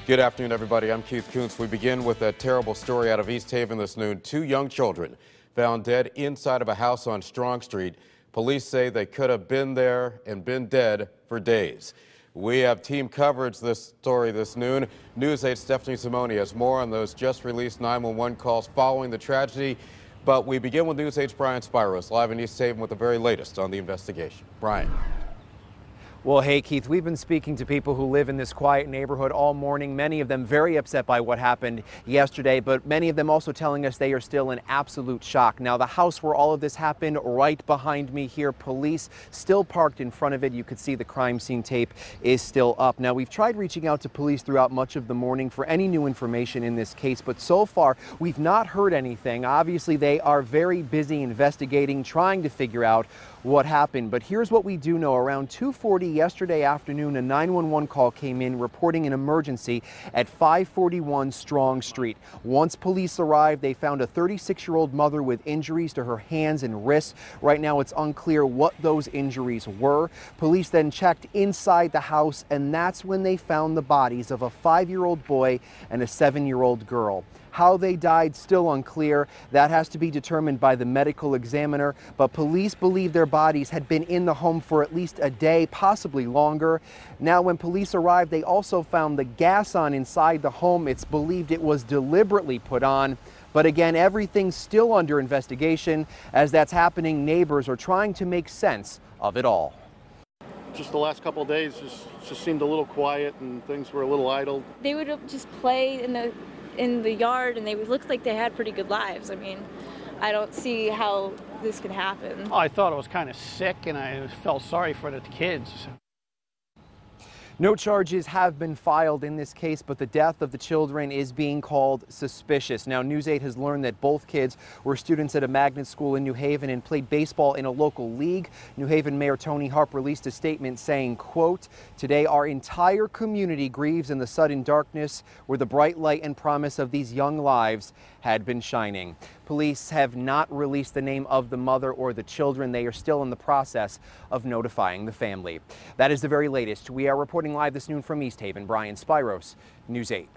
Good afternoon, everybody. I'm Keith Kuntz. We begin with a terrible story out of East Haven this noon. Two young children found dead inside of a house on Strong Street. Police say they could have been there and been dead for days. We have team coverage this story this noon. News 8's Stephanie Simone has more on those just released 911 calls following the tragedy. But we begin with News 8's Brian Spiros live in East Haven with the very latest on the investigation. Brian. Well, hey, Keith, we've been speaking to people who live in this quiet neighborhood all morning, many of them very upset by what happened yesterday, but many of them also telling us they are still in absolute shock. Now, the house where all of this happened, right behind me here, police still parked in front of it. You could see the crime scene tape is still up. Now, we've tried reaching out to police throughout much of the morning for any new information in this case, but so far we've not heard anything. Obviously, they are very busy investigating, trying to figure out what happened. But here's what we do know. Around 2:40 yesterday afternoon, a 911 call came in reporting an emergency at 541 Strong Street. Once police arrived, they found a 36-year-old mother with injuries to her hands and wrists. Right now, it's unclear what those injuries were. Police then checked inside the house, and that's when they found the bodies of a 5-year-old boy and a 7-year-old girl. How they died, still unclear. That has to be determined by the medical examiner, but police believe their bodies had been in the home for at least a day, possibly longer. Now, when police arrived, they also found the gas on inside the home. It's believed it was deliberately put on. But again, everything's still under investigation. As that's happening, neighbors are trying to make sense of it all. Just the last couple of days just seemed a little quiet and things were a little idle. They would just play in the yard, and they looked like they had pretty good lives. I mean, I don't see how this could happen. I thought it was kind of sick, and I felt sorry for the kids. No charges have been filed in this case, but the death of the children is being called suspicious. Now, News 8 has learned that both kids were students at a magnet school in New Haven and played baseball in a local league. New Haven Mayor Tony Harp released a statement saying, quote, "Today our entire community grieves in the sudden darkness where the bright light and promise of these young lives had been shining." Police have not released the name of the mother or the children. They are still in the process of notifying the family. That is the very latest. We are reporting live this noon from East Haven. Brian Spiros, News 8.